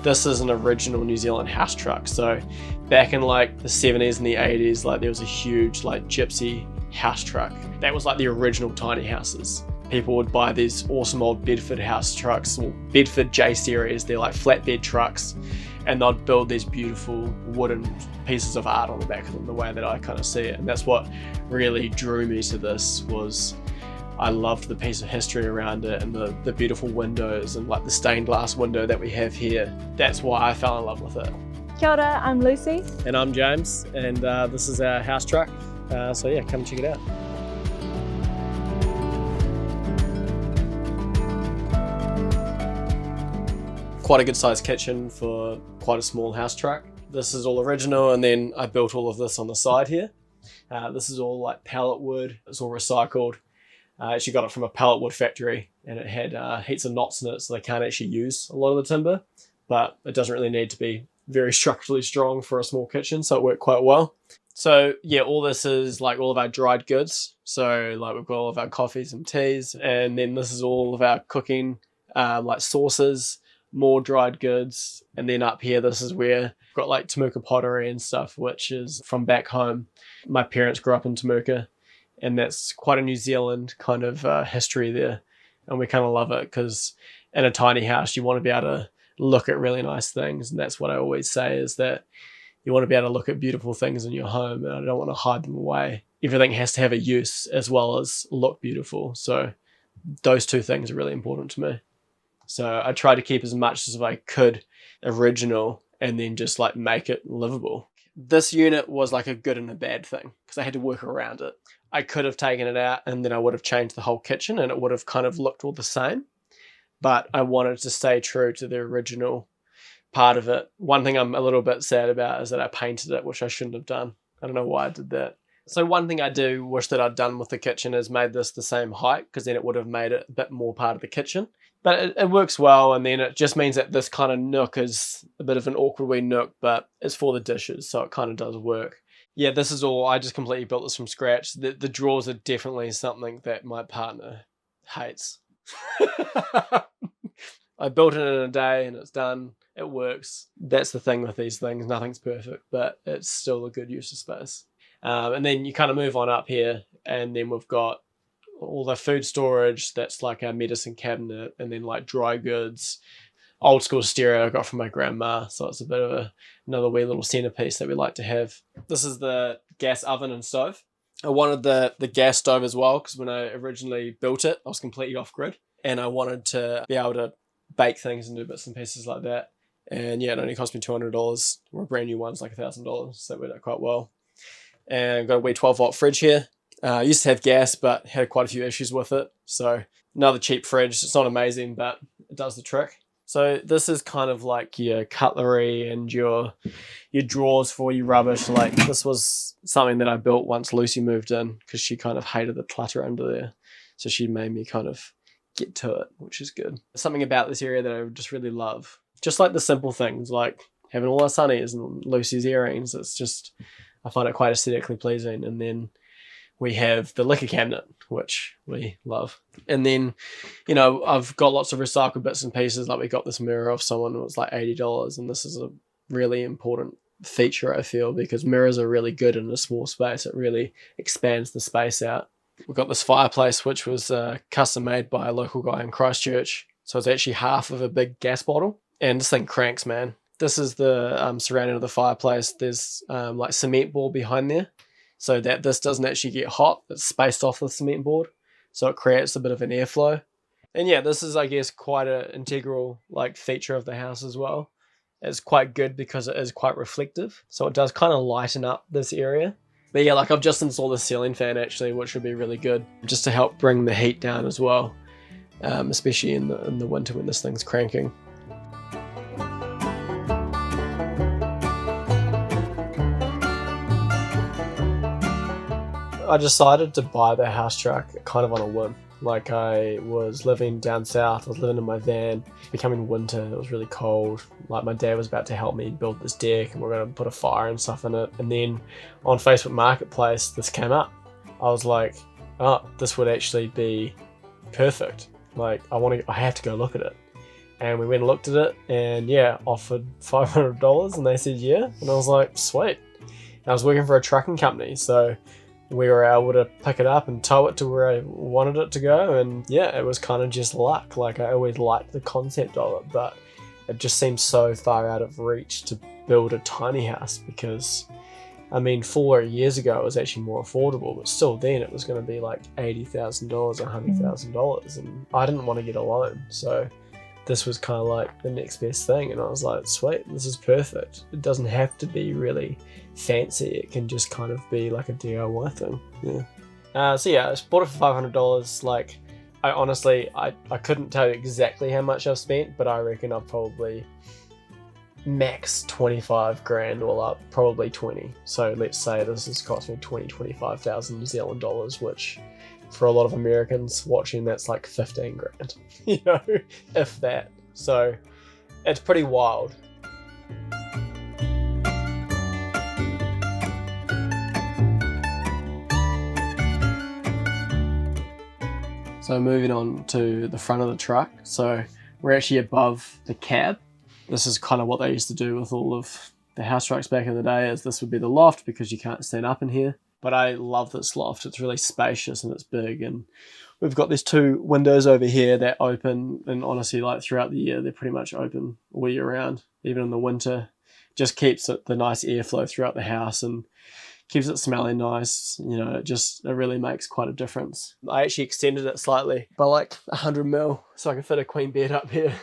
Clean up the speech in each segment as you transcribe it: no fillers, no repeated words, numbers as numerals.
This is an original New Zealand house truck. So back in like the 70s and the 80s, like there was a huge like gypsy house truck. That was like the original tiny houses. People would buy these awesome old Bedford house trucks, or Bedford J series. They're like flatbed trucks, and they'd build these beautiful wooden pieces of art on the back of them, the way that I kind of see it. And that's what really drew me to this. Was I loved the piece of history around it, and the beautiful windows, and like the stained glass window that we have here. That's why I fell in love with it. Kia ora, I'm Lucy. And I'm James, and this is our house truck. So yeah, come check it out. Quite a good sized kitchen for quite a small house truck. This is all original, and then I built all of this on the side here. This is all like pallet wood. It's all recycled. I actually got it from a pallet wood factory, and it had heaps of knots in it, so they can't actually use a lot of the timber, but it doesn't really need to be very structurally strong for a small kitchen, so it worked quite well. So yeah, all this is like all of our dried goods. So like we've got all of our coffees and teas, and then this is all of our cooking, like sauces, more dried goods. And then up here, this is where we've got like Temuka pottery and stuff, which is from back home. My parents grew up in Temuka, and that's quite a New Zealand kind of history there. And we kind of love it, because in a tiny house, you want to be able to look at really nice things. And that's what I always say, is that you want to be able to look at beautiful things in your home, and I don't want to hide them away. Everything has to have a use as well as look beautiful. So those two things are really important to me. So I tried to keep as much as I could original, and then just like make it livable. This unit was like a good and a bad thing, because I had to work around it. I could have taken it out, and then I would have changed the whole kitchen, and it would have kind of looked all the same. But I wanted to stay true to the original part of it. One thing I'm a little bit sad about is that I painted it, which I shouldn't have done. I don't know why I did that. So one thing I do wish that I'd done with the kitchen is made this the same height, because then it would have made it a bit more part of the kitchen. But it works well, and then it just means that this kind of nook is a bit of an awkward wee nook, but it's for the dishes, so it kind of does work. Yeah, this is all, I just completely built this from scratch. The drawers are definitely something that my partner hates. I built it in a day, and it's done. It works. That's the thing with these things. Nothing's perfect, but it's still a good use of space. And then you kind of move on up here, and then we've got all the food storage. That's like our medicine cabinet, and then like dry goods, old school stereo I got from my grandma. So it's a bit of another wee little centerpiece that we like to have. This is the gas oven and stove. I wanted the gas stove as well, because when I originally built it, I was completely off grid, and I wanted to be able to bake things and do bits and pieces like that. And yeah, it only cost me $200, where a brand new one's like $1,000, so it worked out quite well. And I've got a wee 12-volt fridge here. I used to have gas, but had quite a few issues with it. So another cheap fridge. It's not amazing, but it does the trick. So this is kind of like your cutlery and your drawers for your rubbish. Like this was something that I built once Lucy moved in, because she kind of hated the clutter under there. So she made me kind of get to it, which is good. Something about this area that I just really love. Just like the simple things, like having all our sunnies and Lucy's earrings. It's just, I find it quite aesthetically pleasing. And then we have the liquor cabinet, which we love. And then, you know, I've got lots of recycled bits and pieces. Like we got this mirror off someone, it was like $80. And this is a really important feature, I feel, because mirrors are really good in a small space. It really expands the space out. We've got this fireplace, which was custom made by a local guy in Christchurch. So it's actually half of a big gas bottle. And this thing cranks, man. This is the surrounding of the fireplace. There's like cement board behind there, so that this doesn't actually get hot. It's spaced off the cement board, so it creates a bit of an airflow. And yeah, this is, I guess, quite an integral like feature of the house as well. It's quite good because it is quite reflective, so it does kind of lighten up this area. But yeah, like I've just installed a ceiling fan actually, which would be really good just to help bring the heat down as well, especially in the winter when this thing's cranking. I decided to buy the house truck kind of on a whim. Like I was living down south, I was living in my van, becoming winter, it was really cold. Like my dad was about to help me build this deck, and we're going to put a fire and stuff in it. And then on Facebook Marketplace, this came up. I was like, oh, this would actually be perfect. Like I have to go look at it. And we went and looked at it, and yeah, offered $500, and they said yeah. And I was like, sweet. And I was working for a trucking company, so we were able to pick it up and tow it to where I wanted it to go. And yeah, it was kind of just luck. Like, I always liked the concept of it, but it just seemed so far out of reach to build a tiny house, because I mean, 4 years ago it was actually more affordable, but still then it was going to be like $80,000, $100,000, and I didn't want to get a loan. So this was kind of like the next best thing, and I was like, sweet, this is perfect. It doesn't have to be really fancy. It can just kind of be like a DIY thing. Yeah. So yeah, I bought it for $500. Like, I honestly, I couldn't tell you exactly how much I've spent, but I reckon I've probably max 25 grand all up, probably 20. So let's say this has cost me 25,000 New Zealand dollars, which for a lot of Americans watching, that's like 15 grand, you know, if that. So it's pretty wild. So moving on to the front of the truck. So we're actually above the cab. This is kind of what they used to do with all of the house trucks back in the day, is this would be the loft, because you can't stand up in here. But I love this loft. It's really spacious and it's big, and we've got these 2 windows over here that open, and honestly, like throughout the year, they're pretty much open all year round, even in the winter. Just keeps the nice airflow throughout the house and keeps it smelling nice. You know, it really makes quite a difference. I actually extended it slightly by like 100 mil so I can fit a queen bed up here,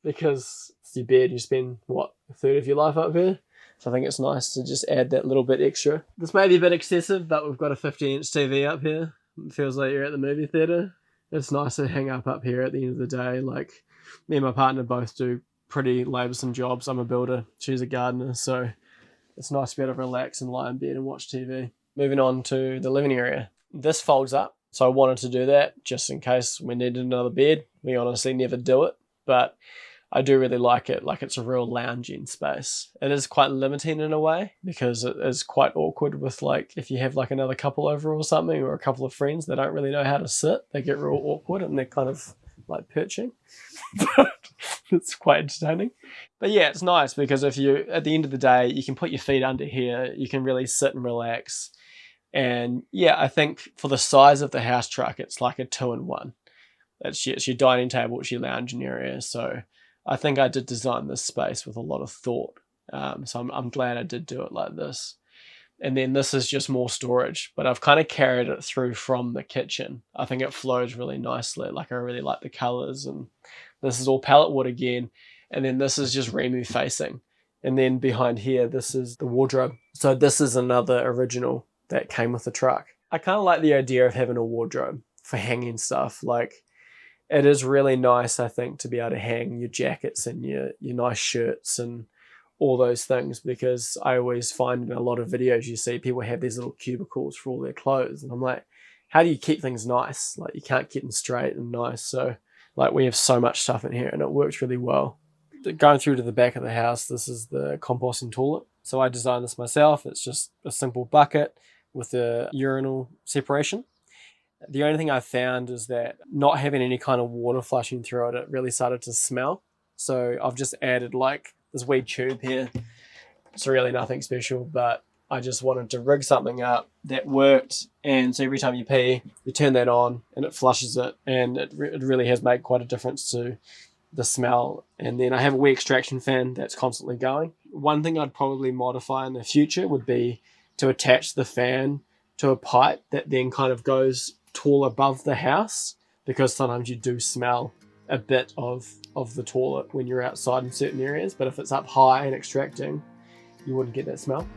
because it's your bed, you spend what, a third of your life up here. So I think it's nice to just add that little bit extra. This may be a bit excessive, but we've got a 50-inch TV up here. It feels like you're at the movie theatre. It's nice to hang up here at the end of the day. Like, me and my partner both do pretty laboursome jobs. I'm a builder, she's a gardener, so it's nice to be able to relax and lie in bed and watch TV. Moving on to the living area. This folds up, so I wanted to do that just in case we needed another bed. We honestly never do it, but I do really like it. Like, it's a real lounging space. It is quite limiting in a way, because it is quite awkward with, like, if you have like another couple over or something, or a couple of friends that don't really know how to sit, they get real awkward and they're kind of like perching. But it's quite entertaining. But yeah, it's nice because if you, at the end of the day, you can put your feet under here, you can really sit and relax. And yeah, I think for the size of the house truck, it's like a 2-in-1. It's your dining table, it's your lounging area. So I think I did design this space with a lot of thought. So I'm glad I did do it like this. And then this is just more storage, but I've kind of carried it through from the kitchen. I think it flows really nicely. Like, I really like the colors, and this is all pallet wood again. And then this is just Remu facing. And then behind here, this is the wardrobe. So this is another original that came with the truck. I kind of like the idea of having a wardrobe for hanging stuff. Like, it is really nice, I think, to be able to hang your jackets and your nice shirts and all those things, because I always find in a lot of videos you see people have these little cubicles for all their clothes, and I'm like, how do you keep things nice? Like, you can't keep them straight and nice. So like, we have so much stuff in here and it works really well. Going through to the back of the house, this is the composting toilet. So I designed this myself. It's just a simple bucket with a urinal separation. The only thing I found is that not having any kind of water flushing through it, it really started to smell. So I've just added like this wee tube here. It's really nothing special, but I just wanted to rig something up that worked. And so every time you pee, you turn that on and it flushes it. And it really has made quite a difference to the smell. And then I have a wee extraction fan that's constantly going. One thing I'd probably modify in the future would be to attach the fan to a pipe that then kind of goes tall above the house, because sometimes you do smell a bit of the toilet when you're outside in certain areas, but if it's up high and extracting, you wouldn't get that smell.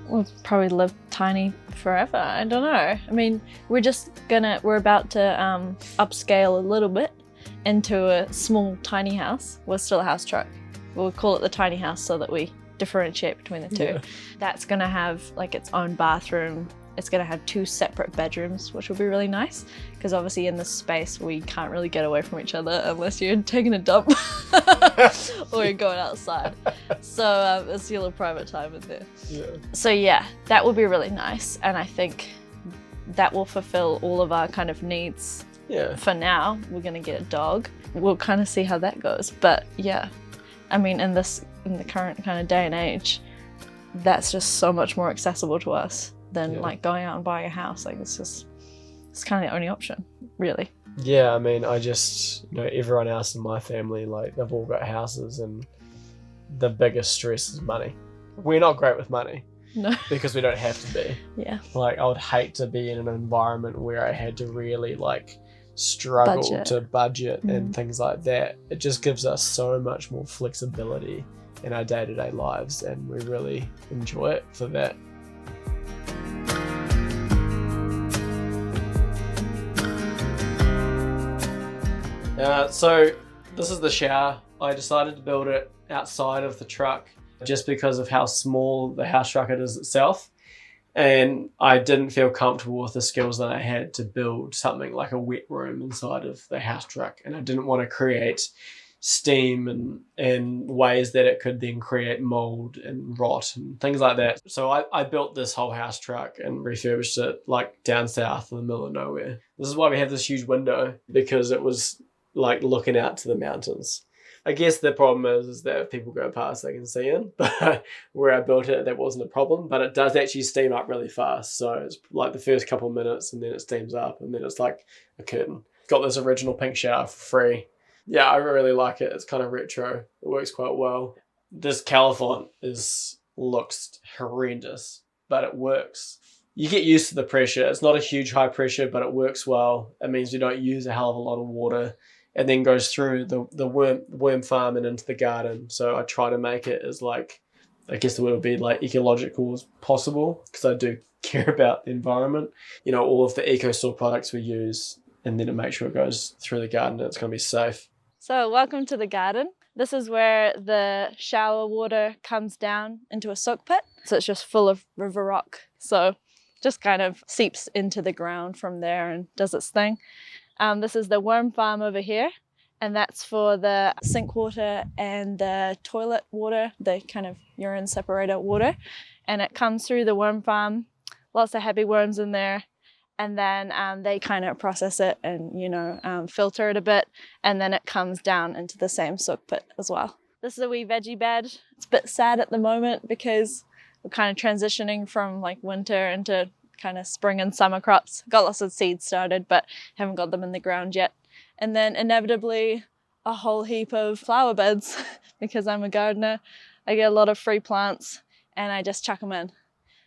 We'll probably live tiny forever. I don't know. I mean, we're about to upscale a little bit into a small tiny house. We're still a house truck. We'll call it the tiny house so that we differentiate between the two. Yeah. That's gonna have like its own bathroom, It's going to have 2 separate bedrooms, which will be really nice, because obviously in this space we can't really get away from each other unless you're taking a dump or you're going outside. So it's your little private time in there. Yeah. So yeah, that will be really nice, and I think that will fulfill all of our kind of needs. Yeah. For now, we're going to get a dog. We'll kind of see how that goes. But yeah, I mean, in the current kind of day and age, that's just so much more accessible to us than like going out and buying a house. Like it's kind of the only option, really. Yeah, I mean, I just, everyone else in my family, like, they've all got houses, and the biggest stress is money. We're not great with money. No. Because we don't have to be. Yeah. Like, I would hate to be in an environment where I had to really, like, struggle to budget and things like that. It just gives us so much more flexibility in our day-to-day lives, and we really enjoy it for that. So this is the shower. I decided to build it outside of the truck just because of how small the house truck it is itself. And I didn't feel comfortable with the skills that I had to build something like a wet room inside of the house truck. And I didn't want to create steam and ways that it could then create mold and rot and things like that. So I built this whole house truck and refurbished it like down south in the middle of nowhere. This is why we have this huge window, because it was like looking out to the mountains. I guess the problem is that if people go past, they can see in. But where I built it, that wasn't a problem. But it does actually steam up really fast. So it's like the first couple of minutes, and then it steams up, and then it's like a curtain. Got this original pink shower for free. Yeah, I really like it. It's kind of retro. It works quite well. This Califont looks horrendous, but it works. You get used to the pressure. It's not a huge high pressure, but it works well. It means you don't use a hell of a lot of water. And then goes through the worm farm and into the garden. So I try to make it as, like, I guess the word would be like ecological as possible, because I do care about the environment. All of the eco-store products we use, and then to make sure it goes through the garden and it's going to be safe. So welcome to the garden. This is where the shower water comes down into a soak pit. So it's just full of river rock. So just kind of seeps into the ground from there and does its thing. This is the worm farm over here, and that's for the sink water and the toilet water, the kind of urine separator water. And it comes through the worm farm, lots of happy worms in there. And then they kind of process it and, filter it a bit. And then it comes down into the same soak pit as well. This is a wee veggie bed. It's a bit sad at the moment because we're kind of transitioning from like winter into kind of spring and summer crops. Got lots of seeds started, but haven't got them in the ground yet. And then inevitably a whole heap of flower beds because I'm a gardener. I get a lot of free plants and I just chuck them in.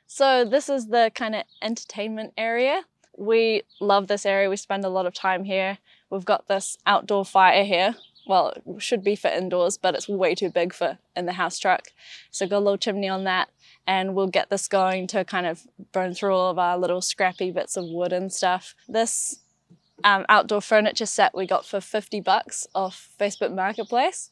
So this is the kind of entertainment area. We love this area. We spend a lot of time here. We've got this outdoor fire here. Well, it should be for indoors, but it's way too big for in the house truck. So got a little chimney on that. And we'll get this going to kind of burn through all of our little scrappy bits of wood and stuff. This outdoor furniture set we got for $50 off Facebook Marketplace,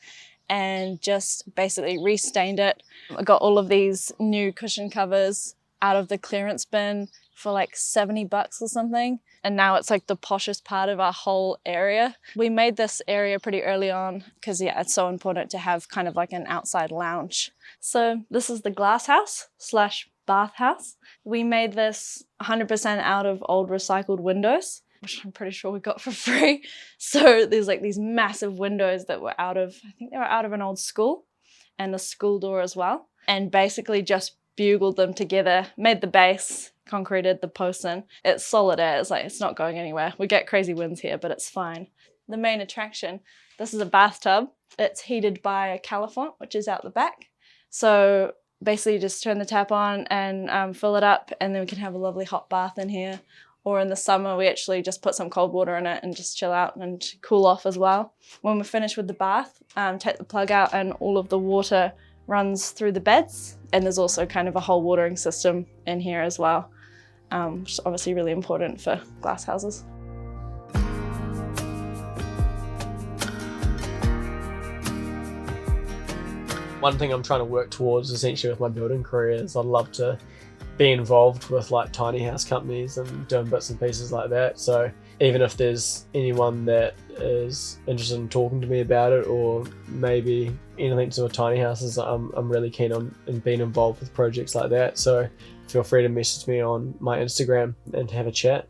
and just basically restained it. I got all of these new cushion covers out of the clearance bin for like $70 or something. And now it's like the poshest part of our whole area. We made this area pretty early on because it's so important to have kind of like an outside lounge. So this is the Glasshouse / bathhouse. We made this 100% out of old recycled windows, which I'm pretty sure we got for free. So there's like these massive windows that were I think they were out of an old school, and a school door as well. And basically just bugled them together, made the base, concreted the posts in. It's solid as, it's not going anywhere. We get crazy winds here, but it's fine. The main attraction, this is a bathtub. It's heated by a Califont, which is out the back. So basically just turn the tap on and fill it up, and then we can have a lovely hot bath in here. Or in the summer, we actually just put some cold water in it and just chill out and cool off as well. When we're finished with the bath, take the plug out and all of the water runs through the beds. And there's also kind of a whole watering system in here as well, which is obviously really important for glass houses. One thing I'm trying to work towards essentially with my building career is I'd love to be involved with like tiny house companies and doing bits and pieces like that. So even if there's anyone that is interested in talking to me about it, or maybe anything to do with tiny houses, I'm really keen on being involved with projects like that. So feel free to message me on my Instagram and have a chat.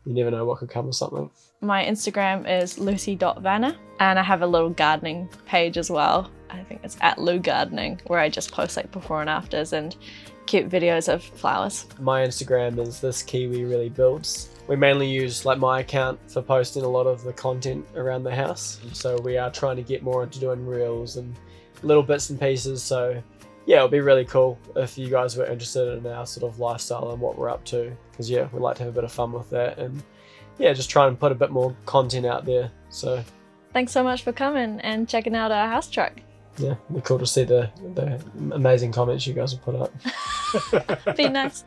You never know what could come of something. My Instagram is lucy.vanna, and I have a little gardening page as well. I think it's @LouGardening, where I just post like before and afters and cute videos of flowers. My Instagram is This Kiwi Really Builds. We mainly use like my account for posting a lot of the content around the house. So we are trying to get more into doing reels and little bits and pieces. So yeah, it'll be really cool if you guys were interested in our sort of lifestyle and what we're up to. Because yeah, we like to have a bit of fun with that, and yeah, just try and put a bit more content out there. So thanks so much for coming and checking out our house truck. Yeah, it'd be cool to see the amazing comments you guys have put up. Be nice.